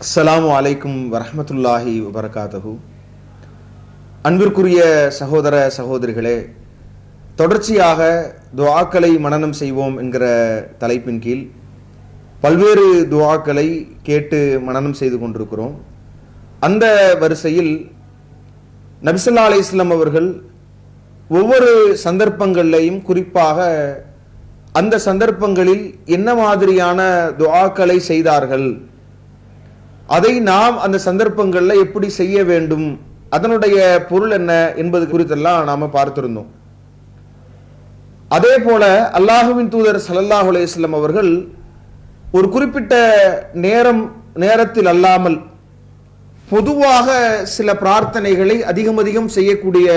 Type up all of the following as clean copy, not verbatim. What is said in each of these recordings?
அஸ்ஸலாமு அலைக்கும் வரஹ்மத்துல்லாஹி வபரகாத்துஹு. அன்பிற்குரிய சகோதர சகோதரிகளே, தொடர்ச்சியாக துஆக்களை மனனம் செய்வோம் என்கிற தலைப்பின் கீழ் பல்வேறு துஆக்களை கேட்டு மனனம் செய்து கொண்டிருக்கிறோம். அந்த வரிசையில் நபி ஸல்லல்லாஹு அலைஹி வஸல்லம் அவர்கள் ஒவ்வொரு சந்தர்ப்பங்களிலையும் குறிப்பாக அந்த சந்தர்ப்பங்களில் என்ன மாதிரியான துஆக்களை செய்தார்கள், அதை நாம் அந்த சந்தர்ப்பங்களில் எப்படி செய்ய வேண்டும், அதனுடைய பொருள் என்ன என்பது குறித்தெல்லாம் நாம பார்த்திருந்தோம். அதே போல அல்லாஹுவின் தூதர் ஸல்லல்லாஹு அலைஹி வஸல்லம் அவர்கள் ஒரு குறிப்பிட்ட நேரத்தில் அல்லாமல் பொதுவாக சில பிரார்த்தனைகளை அதிகம் செய்யக்கூடிய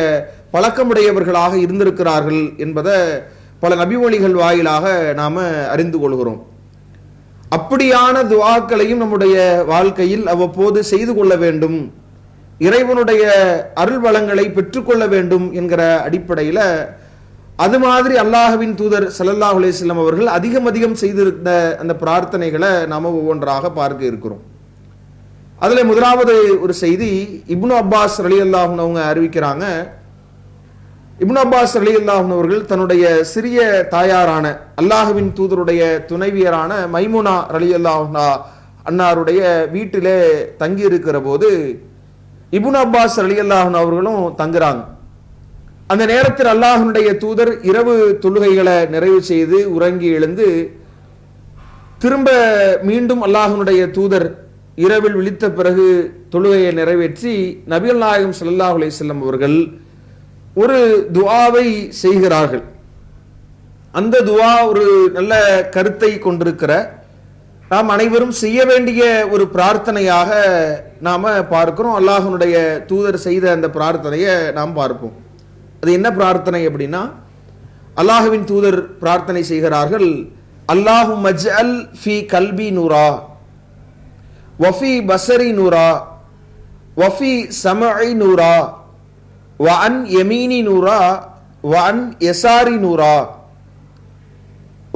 பழக்கமுடையவர்களாக இருந்திருக்கிறார்கள் என்பதை பல நபிமொழிகள் வாயிலாக நாம அறிந்து கொள்கிறோம். அப்படியான துஆக்களையும் நம்முடைய வாழ்க்கையில் அவ்வப்போது செய்து கொள்ள வேண்டும், இறைவனுடைய அருள் வளங்களை பெற்றுக்கொள்ள வேண்டும் என்கிற அடிப்படையில் அது மாதிரி அல்லாஹ்வின் தூதர் ஸல்லல்லாஹு அலைஹி வஸல்லம் அவர்கள் அதிகம் செய்திருந்த அந்த பிரார்த்தனைகளை நாம ஒவ்வொன்றாக பார்க்க இருக்கிறோம். அதுல முதலாவது ஒரு செய்தி இப்னு அப்பாஸ் ரலியல்லாஹு அன்ஹு அவங்க அறிவிக்கிறாங்க. இப்னு அப்பாஸ் ரலியல்லாஹு அன்ஹு அவர்கள் தன்னுடைய சிறிய தாயாரான அல்லாஹ்வின் தூதருடைய துணைவியரான மைமுனா ரலியல்லாஹு அன்னாருடைய வீட்டிலே தங்கி இருக்கிற போது இப்னு அப்பாஸ் ரலியல்லாஹு அன்ஹு அவர்களும் தங்குறாங்க. அந்த நேரத்தில் அல்லாஹ்வுடைய தூதர் இரவு தொழுகைகளை நிறைவு செய்து உறங்கி எழுந்து திரும்ப மீண்டும் அல்லாஹ்வுடைய தூதர் இரவில் விழித்த பிறகு தொழுகையை நிறைவேற்றி நபிகள் நாயகம் ஸல்லல்லாஹு அலைஹி வஸல்லம் அவர்கள் ஒரு துஆவை செய்கிறார்கள். அந்த துஆ ஒரு நல்ல கருத்தை கொண்டிருக்கிற, நாம் அனைவரும் செய்ய வேண்டிய ஒரு பிரார்த்தனையாக நாம பார்க்கிறோம். அல்லாஹ்வுடைய தூதர் செய்த அந்த பிரார்த்தனையை நாம் பார்ப்போம். அது என்ன பிரார்த்தனை அப்படின்னா, அல்லாஹ்வின் தூதர் பிரார்த்தனை செய்கிறார்கள், அல்லாஹும்ம ஜஅல் ஃபீ கல்பி நூரா வஃபி பஸரி நூரா வஃபி சமஇ நூரா வஅன் யமீனி நூரா வஅன் யசாரி நூரா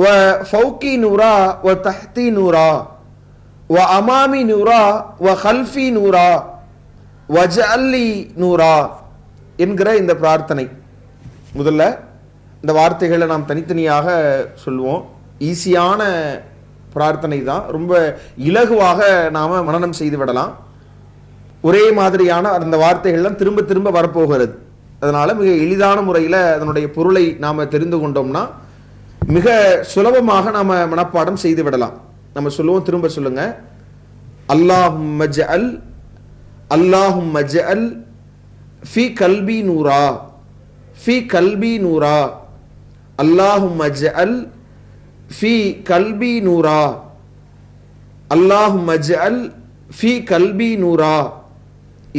வஃபௌகி நூரா வதஹ்தி நூரா வஅமாமி நூரா வகல்ஃபி நூரா வஜஅல்லி நூரா என்கிற இந்த பிரார்த்தனை. முதல்ல இந்த வார்த்தைகளை நாம் தனித்தனியாக சொல்லுவோம். ஈஸியான பிரார்த்தனை தான், ரொம்ப இலகுவாக நாம மனனம் செய்து விடலாம். ஒரே மாதிரியான அந்த வார்த்தைகள்லாம் திரும்ப திரும்ப வரப்போகிறது. அதனால மிக எளிதான முறையில் அதனுடைய பொருளை நாம தெரிந்து கொண்டோம்னா மிக சுலபமாக நாம மனப்பாடம் செய்து விடலாம். நம்ம சொல்லுவோம், திரும்ப சொல்லுங்க. அல்லாஹும்ம ஜஅல் அல்லாஹும்ம ஜஅல் ஃபீ கல்பி நூரா ஃபீ கல்பி நூரா அல்லாஹும்ம ஜஅல் ஃபீ கல்பி நூரா அல்லாஹும்ம ஜஅல் ஃபீ கல்பி நூரா.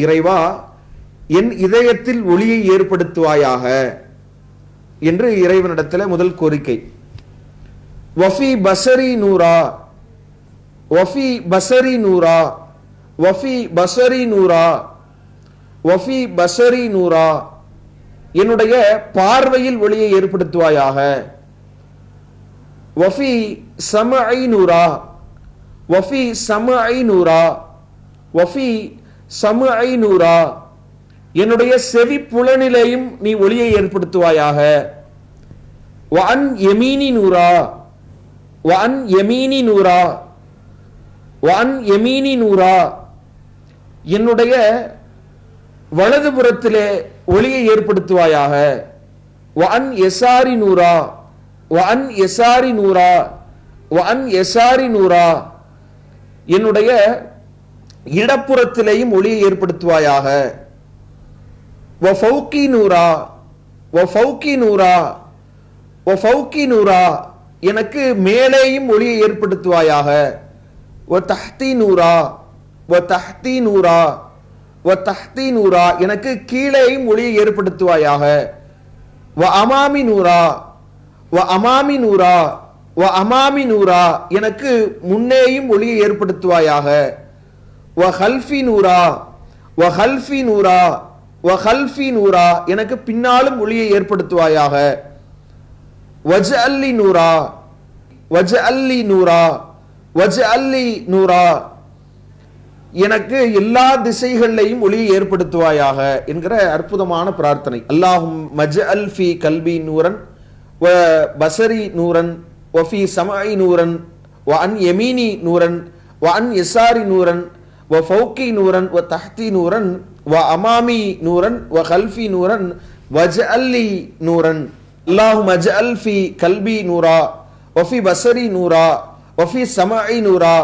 இறைவா, என் இதயத்தில் ஒளியை ஏற்படுத்துவாயாக என்று இறைவனிடத்தில் முதல் கோரிக்கை. வஃபி பஸரி நூரா வஃபி பஸரி நூரா வஃபி பஸரி நூரா வஃபி பஸரி நூரா, என்னுடைய பார்வையில் ஒளியை ஏற்படுத்துவாயாக. வஃபி சமஇ நூரா வஃபி சமஇ நூரா வஃபி சமஇ நூரா, என்னுடைய செவி புலனிலேயும் நீ ஒளியை ஏற்படுத்துவாயாக. வஅன் யமீனி நூரா வஅன் யமீனி நூரா வஅன் யமீனி நூரா, என்னுடைய வலதுபுறத்திலே ஒளியை ஏற்படுத்துவாயாக. வஅன் யசாரி நூரா வஅன் யசாரி நூரா வஅன் யசாரி நூரா, என்னுடைய இடப்புறத்திலேயும் ஒளியை ஏற்படுத்துவாயாக. வஃபௌகி நூரா வஃபௌகி நூரா வஃபௌகி நூரா, எனக்கு மேலேயும் ஒளியை ஏற்படுத்துவாயாக. வதஹ்தி நூரா வதஹ்தி நூரா வதஹ்தி நூரா, எனக்கு கீழேயும் ஒளியை ஏற்படுத்துவாயாக. வஅமாமி நூரா வஅமாமி நூரா வஅமாமி நூரா, எனக்கு முன்னேயும் ஒளியை ஏற்படுத்துவாயாக. வஹல்ஃபி நூரா வஹல்ஃபி நூரா வஹல்ஃபி நூரா, எனக்கு பின்னாலும் ஒளியை ஏற்படுத்துவாயாக. வஜஅல்லி நூரா வஜஅல்லி நூரா வஜஅல்லி நூரா, எனக்கு எல்லா திசைகளிலையும் ஒளியை ஏற்படுத்துவாயாக என்கிற அற்புதமான பிரார்த்தனை. அல்லாஹும் மஜ்அல் ஃபீ கல்பி நூரன் வ பஸரி நூரன் வ ஃபீ சமஇ நூரன் வ அன் யமீனி நூரன் வ அன் யஸாரி நூரன் வ ஃபௌகி நூரன் வ தஹ்தி நூரன் வ அமாமி நூரன் வ கல்ஃபி நூரன் வஜ்அல் லி நூரன். அல்லாஹும் மஜ்அல் ஃபீ கல்பி நூரா வ ஃபீ பஸரி நூரா வ ஃபீ சமஇ நூரா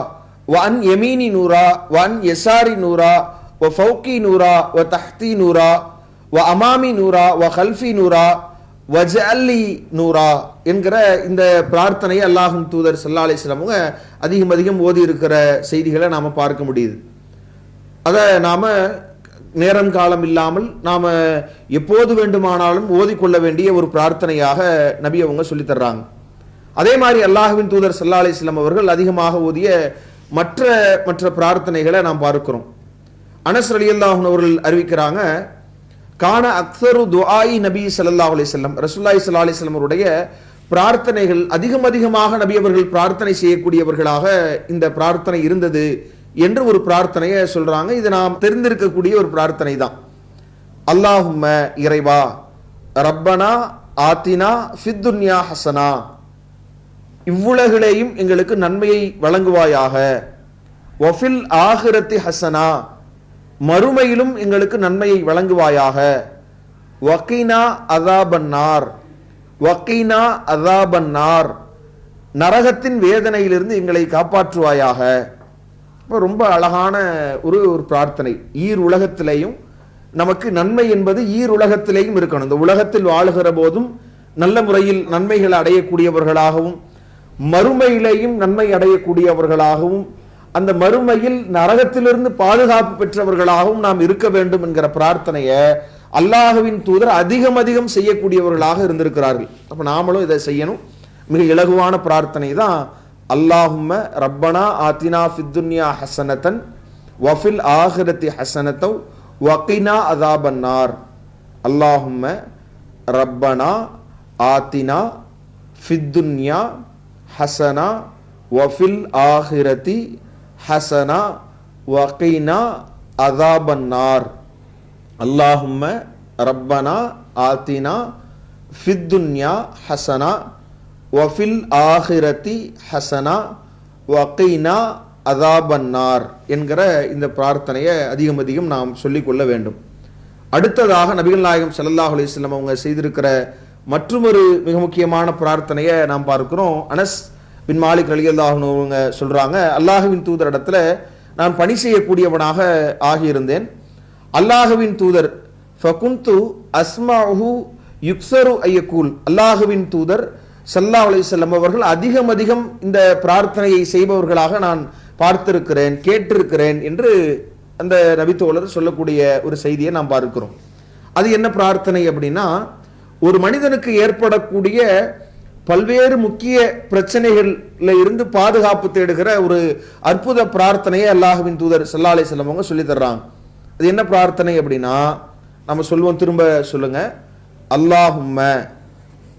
وأن يميني نورا وأن يساري نورا وفوقي نورا وتحتي نورا وأمامي نورا وخلفي نورا وجعل لي نورا என்கிற இந்த பிரார்த்தனையை அல்லாஹ்வின் தூதர் ஸல்லல்லாஹு அலைஹி வஸல்லம் அதிகம் ஓதி இருக்கிற செய்திகளை நாம பார்க்க முடியுது. அதை நாம நேரம் காலம் இல்லாமல் நாம எப்போது வேண்டுமானாலும் ஓதிக்கொள்ள வேண்டிய ஒரு பிரார்த்தனையாக நபி அவங்க சொல்லி தர்றாங்க. அதே மாதிரி அல்லாஹ்வின் தூதர் ஸல்லல்லாஹு அலைஹி வஸல்லம் அவர்கள் அதிகமாக ஓதிய மற்ற பிரார்த்தனைகளை நாம் பார்க்கிறோம். அனஸ் ரலியல்லாஹு அன்ஹு அவர்கள் அறிவிக்கிறாங்க, கான அக்ஸரு துஆஇ நபி ஸல்லல்லாஹு அலைஹி வஸல்லம், ரசூலுல்லாஹி ஸல்லல்லாஹு அலைஹி வஸல்லம் அவருடைய பிரார்த்தனைகள் அதிகமாக நபி அவர்கள் பிரார்த்தனை செய்யக்கூடியவர்களாக இந்த பிரார்த்தனை இருந்தது என்று ஒரு பிரார்த்தனையை சொல்றாங்க. இது நாம் தெரிந்திருக்கக்கூடிய ஒரு பிரார்த்தனை தான். அல்லாஹும்ம இறைவா, ரப்பனா ஆத்தினா ஃபித் துன்யா ஹஸனா, இவ்வுலகிலேயும் எங்களுக்கு நன்மையை வழங்குவாயாக, வஃபில் ஆகிரத்தி ஹசனா, மறுமையிலும் எங்களுக்கு நன்மையை வழங்குவாயாக, வக்கீனா அதாபன்னார், வக்கீனா அதாபன்னார், நரகத்தின் வேதனையிலிருந்து எங்களை காப்பாற்றுவாயாக. இப்போ ரொம்ப அழகான ஒரு பிரார்த்தனை. ஈர் உலகத்திலேயும் நமக்கு நன்மை என்பது ஈர் உலகத்திலேயும் இருக்கணும். இந்த உலகத்தில் வாழுகிற போதும் நல்ல முறையில் நன்மைகளை அடையக்கூடியவர்களாகவும், மறுமையிலேயும் நன்மை அடையக்கூடியவர்களாகவும், அந்த மறுமையில் நரகத்திலிருந்து பாதுகாப்பு பெற்றவர்களாகவும் நாம் இருக்க வேண்டும் என்கிற பிரார்த்தனையை அல்லாஹ்வின் தூதர் அதிகம் செய்யக்கூடியவர்களாக இருந்திருக்கிறார்கள். அப்ப நாமளும் இதை செய்யணும். மிக இலகுவான பிரார்த்தனை தான் அல்லாஹும்ம ரப்பனா ஆத்தினா ஃபித் துன்யா ஹஸனத்தன் வஃபில் ஆகிரத்தி ஹஸனத்தௌ வகினா அஸாபன்னார். அல்லாஹும்ம ரப்பனா ஆத்தினா ஃபித் துன்யா ஹசனா வஃபில் ஆஹிரதி ஹசனா வகீனா அஸாபன்னார். அல்லாஹும்ம ரப்பனா ஆத்தினா ஃபித் துன்யா ஹசனா வஃபில் ஆஹிரதி ஹசனா வகீனா அஸாபன்னார் என்கிற இந்த பிரார்த்தனையை அதிகம் நாம் சொல்லிக்கொள்ள வேண்டும். அடுத்ததாக நபிகள் நாயகம் ஸல்லல்லாஹு அலைஹி வஸல்லம் அவங்க செய்திருக்கிற மற்றொரு மிக முக்கியமான பிரார்த்தனையை நாம் பார்க்கிறோம். அனஸ் பின் மாலிக் ரலியல்லாஹு அன்ஹு அவங்க சொல்றாங்க, அல்லாஹ்வின் தூதர் இடத்துல நான் பணி செய்யக்கூடியவனாக ஆகியிருந்தேன். அல்லாஹ்வின் தூதர் ஃபகுந்து அஸ்மாஹு யுக்ஸரு ஐயக்கூல், அல்லாஹ்வின் தூதர் ஸல்லல்லாஹு அலைஹி வஸல்லம் அவர்கள் அதிகம் இந்த பிரார்த்தனையை செய்பவர்களாக நான் பார்த்திருக்கிறேன், கேட்டிருக்கிறேன் என்று அந்த நபித்தோழர் சொல்லக்கூடிய ஒரு செய்தியை நாம் பார்க்கிறோம். அது என்ன பிரார்த்தனை அப்படின்னா, ஒரு மனிதனுக்கு ஏற்படக்கூடிய பல்வேறு முக்கிய பிரச்சனைகள்ல இருந்து பாதுகாப்பு தேடுகிற ஒரு அற்புத பிரார்த்தனையை அல்லாஹ்வின் தூதர் ஸல்லல்லாஹு அலைஹி வஸல்லம் அவங்க சொல்லி தர்றாங்க. அது என்ன பிரார்த்தனை அப்படின்னா, நம்ம சொல்லுவோம், திரும்ப சொல்லுங்க, அல்லாஹும்ம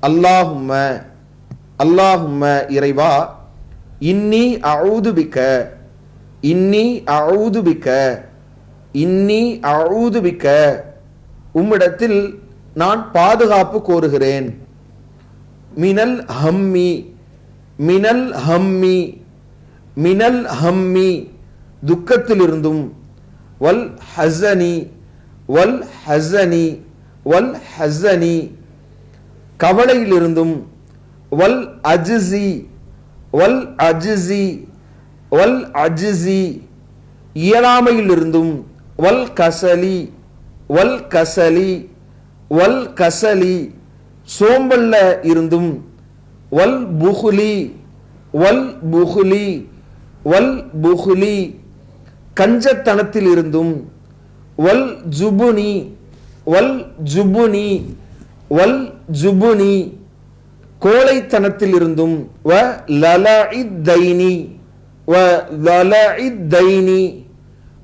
அல்லாஹும்ம அல்லாஹும்ம இறைவா, இன்னி அஊது பிக்க இன்னி அஊது பிக்க இன்னி அஊது பிக்க, உம்மிடத்தில் நான் பாதுகாப்பு கோருகிறேன். மினல் ஹம்மி மினல் ஹம்மி மினல் ஹம்மி, துக்கத்திலிருந்தும், வல் ஹஸனி வல் ஹஸனி வல் ஹஸனி, கவலையிலிருந்தும், வல் அஜ்ஸி வல் அஜ்ஸி வல் அஜ்ஸி, இயலாமையிலிருந்தும், வல் கசலி வல் கசலி வல் கசலி, சோம்பல்ல இருந்தும், வல் புஹ்லி வல் புஹ்லி வல் புஹ்லி, கஞ்சத்தனத்தில் இருந்தும், வல் ஜுபுனி வல் ஜுபுனி வல் ஜுபுனி, கோழைத்தனத்தில் இருந்தும், வ லலஇத் தைனி வ லலஇத் தைனி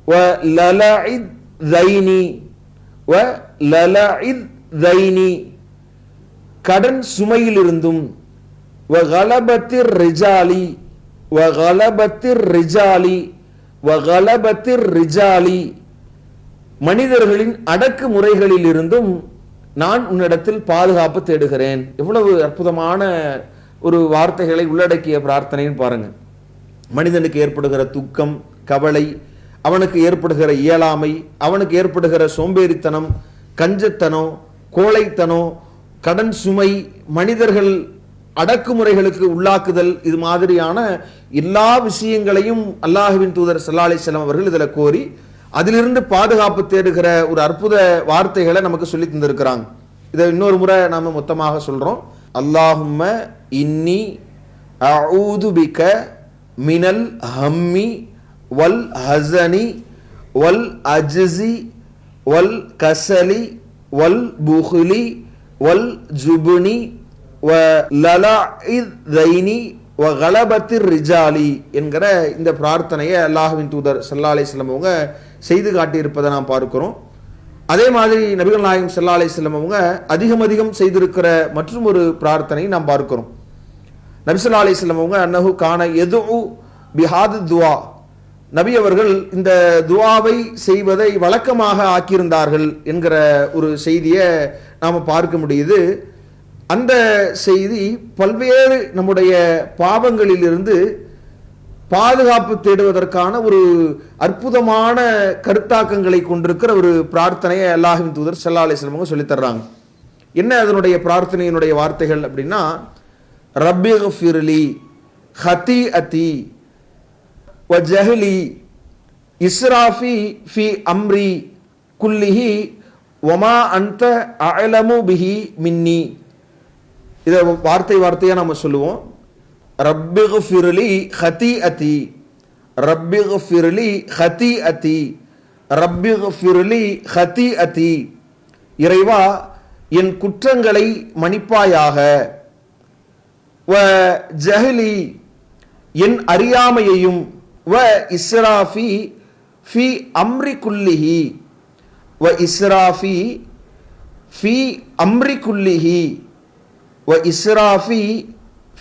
வ லலஇத் தைனி வ லலஇத் தைனி, கடன் சுமையிலிருந்தும், வ கலபத்திர் ரிஜாலி வ கலபத்திர் ரிஜாலி வகலபத்திர் ரிஜாலி, மனிதர்களின் அடக்குமுறைகளில் இருந்தும் நான் உன்னிடத்தில் பாதுகாப்பு தேடுகிறேன். எவ்வளவு அற்புதமான ஒரு வார்த்தைகளை உள்ளடக்கிய பிரார்த்தனைன்னு பாருங்க. மனிதனுக்கு ஏற்படுகிற துக்கம், கவலை, அவனுக்கு ஏற்படுகிற இயலாமை, அவனுக்கு ஏற்படுகிற சோம்பேறித்தனம், கஞ்சத்தனம், கோழைத்தனம், கடன் சுமை, மனிதர்கள் அடக்குமுறைகளுக்கு உள்ளாக்குதல், இது மாதிரியான எல்லா விஷயங்களையும் அல்லாஹ்வின் தூதர் ஸல்லல்லாஹு அலைஹி வஸல்லம் அவர்கள் இதில் கோரி அதிலிருந்து பாதுகாப்பு தேடுகிற ஒரு அற்புத வார்த்தைகளை நமக்கு சொல்லி தந்திருக்கிறாங்க. இதை இன்னொரு முறை நாம மொத்தமாக சொல்றோம். அல்லாஹும்ம இன்னி அஊது பிக மினல் ஹம்மி வல் ஹஸனி வல் அஜ்ஸி வல் கஸலி வல் புஹ்லி வல் ஜுப்னி வ லலஇதைனி வ கலபத்திர் ரிஜாலி என்கிற இந்த பிரார்த்தனையை அல்லாஹ்வின் தூதர் ஸல்லல்லாஹு அலைஹி வஸல்லம் அவங்க செய்து காட்டியிருப்பதை நாம் பார்க்கிறோம். அதே மாதிரி நபிகள் நாயகம் ஸல்லல்லாஹு அலைஹி வஸல்லம் அவங்க அதிகம் செய்திருக்கிற மற்றும் ஒரு பிரார்த்தனை நாம் பார்க்கிறோம். நபி ஸல்லல்லாஹு அலைஹி வஸல்லம் அவங்க அன்னஹு கான யதுஉ பிஹாது துஆ, நபி அவர்கள் இந்த துஆவை செய்வதை வழக்கமாக ஆக்கியிருந்தார்கள் என்கிற ஒரு செய்தியை நாம் பார்க்க முடியுது. அந்த செய்தி பல்வேறு நம்முடைய பாவங்களிலிருந்து பாதுகாப்பு தேடுவதற்கான ஒரு அற்புதமான கருத்தாக்கங்களை கொண்டிருக்கிற ஒரு பிரார்த்தனையை அல்லாஹ்வின் தூதர் ஸல்லல்லாஹு அலைஹி வஸல்லம் சொல்லி தர்றாங்க. என்ன அதனுடைய பிரார்த்தனையினுடைய வார்த்தைகள் அப்படின்னா, ரப்பிக்ஃபிர்லி ஹதீஅதி வ ஜஹலி இஸ்ராஃபி ஃபி அம்ரி குல்லிஹி வமா அன்த அஅலமு பிஹி மின்னி. இதை வார்த்தையா நம்ம சொல்லுவோம். ரப்பிக்ஃபிர்லி ஹதீஅதி, ரப்பிக்ஃபிர்லி ஹதீஅதி, ரப்பிக்ஃபிர்லி ஹதீஅதி. இறைவா, என் குற்றங்களை மன்னிப்பாயாக. வ ஜஹலி, என் அறியாமையையும். வ இஸ்ராஃபி ஃபி அம்ரி குல்லிஹி, வ இஸ்ராஃபி ஃபி அம்ரி குல்லிஹி, வ இஸ்ராஃபி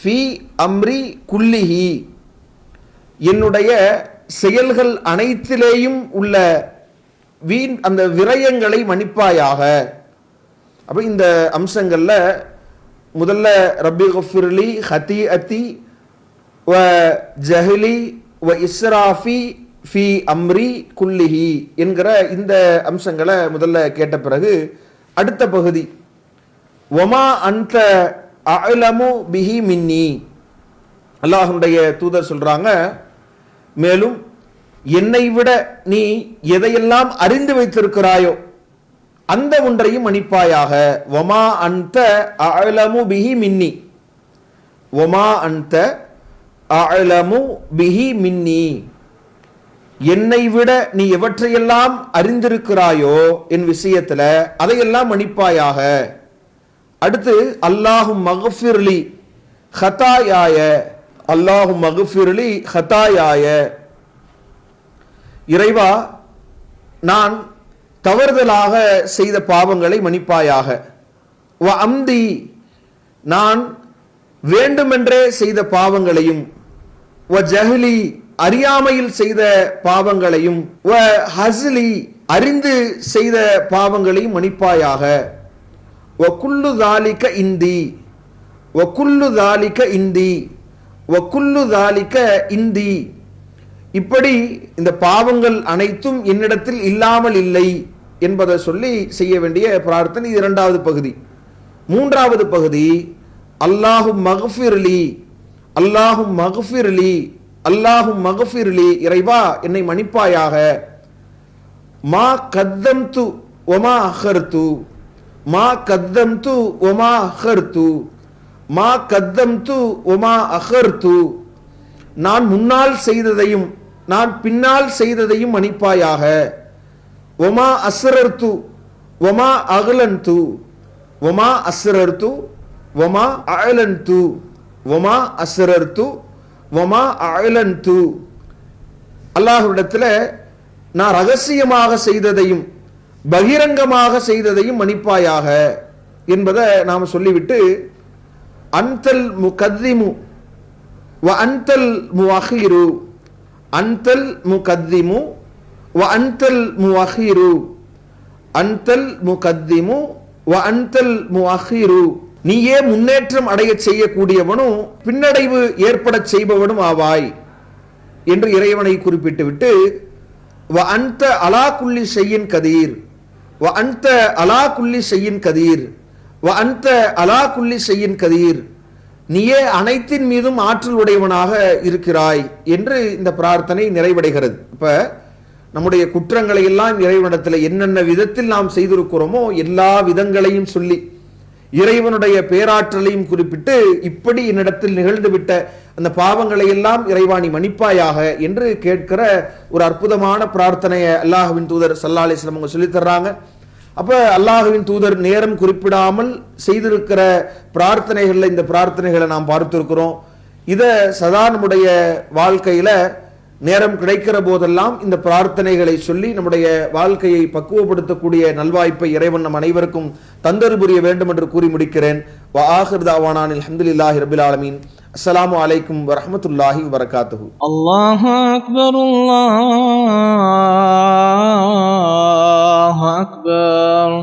ஃபி அம்ரி குல்லிஹி, என்னுடைய செயல்கள் அனைத்திலேயும் உள்ள அந்த விரயங்களை மன்னிப்பாயாக. அப்ப இந்த அம்சங்கள்ல முதல்ல ரப்பிக்ஃபிர்லி ஹதீஅதி வ ஜஹலி வ இஸ்ராஃபி ஃபி அம்ரி குல்லிஹி என்கிற இந்த அம்சங்களை முதல்ல கேட்ட பிறகு அடுத்த பகுதி வமா அன்த அஅலமு பிஹி மின்னி, அல்லாஹ்வுடைய தூதர் சொல்றாங்க, மேலும் என்னை விட நீ எதையெல்லாம் அறிந்து வைத்திருக்கிறாயோ அந்த ஒன்றையும் மன்னிப்பாயாக. வமா அன்த அஅலமு பிஹி மின்னி, வமா அன்த அஅலமு பிஹி மின்னி, என்னை விட நீ எவற்றையெல்லாம் அறிந்திருக்கிறாயோ என் விஷயத்துல அதையெல்லாம் மன்னிப்பாயாக. அடுத்து அல்லாஹும் மக்ஃபிர்லி ஹதாயாய, அல்லாஹும் மக்ஃபிர்லி ஹதாயாய, இறைவா நான் தவறுதலாக செய்த பாவங்களை மன்னிப்பாயாக. வ அம்தி, நான் வேண்டுமென்றே செய்த பாவங்களையும். வ ஜஹலி, அறியாமையில் செய்த பாவங்களையும். வ ஹஸ்லி, அறிந்து செய்த பாவங்களையும் மன்னிப்பாயாக. வ குல்லு தாலிக இந்தி, வ குல்லு தாலிக இந்தி, வ குல்லு தாலிக இந்தி, இப்படி இந்த பாவங்கள் அனைத்தும் என்னிடத்தில் இல்லாமல் இல்லை என்பதை சொல்லி செய்ய வேண்டிய பிரார்த்தனை. இது இரண்டாவது பகுதி. மூன்றாவது பகுதி அல்லாஹும் மக்ஃபிர்லி, அல்லாஹும் மக்ஃபிர்லி, அல்லாஹும் மக்ஃபிர்லி, இறைவா என்னை மன்னிப்பாயாக. மா கத்தம்து வமா அஹர்து, மா கத்தம்து வமா அஹர்து, மா கத்தம்து வமா அஹர்து, நான் முன்னால் செய்ததையும் நான் பின்னால் செய்ததையும் மன்னிப்பாயாக. வமா அஸ்ரர்து வமா அக்லன்து, வமா அஸ்ரர்து வமா அஅலன்து, வமா அஸ்ரர்து வமா அஅலன்து, அல்லாஹ்விடத்தில் நான் ரகசியமாக செய்ததையும் பகிரங்கமாக செய்ததையும் மன்னிப்பாயாக என்பதை நாம் சொல்லிவிட்டு அன்தல் முகத்திமு வ அன்தல் முஅஹிரு, அன்தல் முகத்திமு வ அன்தல் முஅஹிரு, அன்தல் முகத்திமு வ அன்தல் முஅஹிரு, நீயே முன்னேற்றம் அடைய செய்யக்கூடியவனும் பின்னடைவு ஏற்பட செய்பவனும் ஆவாய் என்று இறைவனை குறிப்பிட்டு விட்டு வ அன்த அலா குல்லி ஷையின் கதீர், வ அன்த அலா குல்லி ஷையின் கதீர், வ அன்த அலா குல்லி ஷையின் கதீர், நீயே அனைத்தின் மீதும் ஆற்றல் உடையவனாக இருக்கிறாய் என்று இந்த பிரார்த்தனை நிறைவடைகிறது. இப்ப நம்முடைய குற்றங்களை எல்லாம் இறைவனிடத்தில் என்னென்ன விதத்தில் நாம் செய்திருக்கிறோமோ எல்லா விதங்களையும் சொல்லி இறைவனுடைய பேராற்றலையும் குறிப்பிட்டு இப்படி என்னிடத்தில் நிகழ்ந்துவிட்ட அந்த பாவங்களை எல்லாம் இறைவாணி மன்னிப்பாயாக என்று கேட்கிற ஒரு அற்புதமான பிரார்த்தனையை அல்லாஹ்வின் தூதர் ஸல்லல்லாஹு அலைஹி வஸல்லம் அவங்க சொல்லித் தர்றாங்க. அப்ப அல்லாஹ்வின் தூதர் நேரம் குறிப்பிடாமல் செய்திருக்கிற பிரார்த்தனைகள்ல இந்த பிரார்த்தனைகளை நாம் பார்த்திருக்கிறோம். இத சதா நம்முடைய வாழ்க்கையில நேரம் கிடைக்கிற போதெல்லாம் இந்த பிரார்த்தனைகளை சொல்லி நம்முடைய வாழ்க்கையை பக்குவப்படுத்தக்கூடிய நல்வாய்ப்பை இறைவன் நம் அனைவருக்கும் தந்தரு புரிய வேண்டும் என்று கூறி முடிக்கிறேன். வ ஆகிர் தஅவானா அல்ஹம்துலில்லாஹி ரப்பில் ஆலமீன். அஸ்ஸலாமு அலைக்கும் வரஹ்மத்துல்லாஹி வபரகாத்துஹு. அல்லாஹு அக்பர், அல்லாஹு அக்பர்.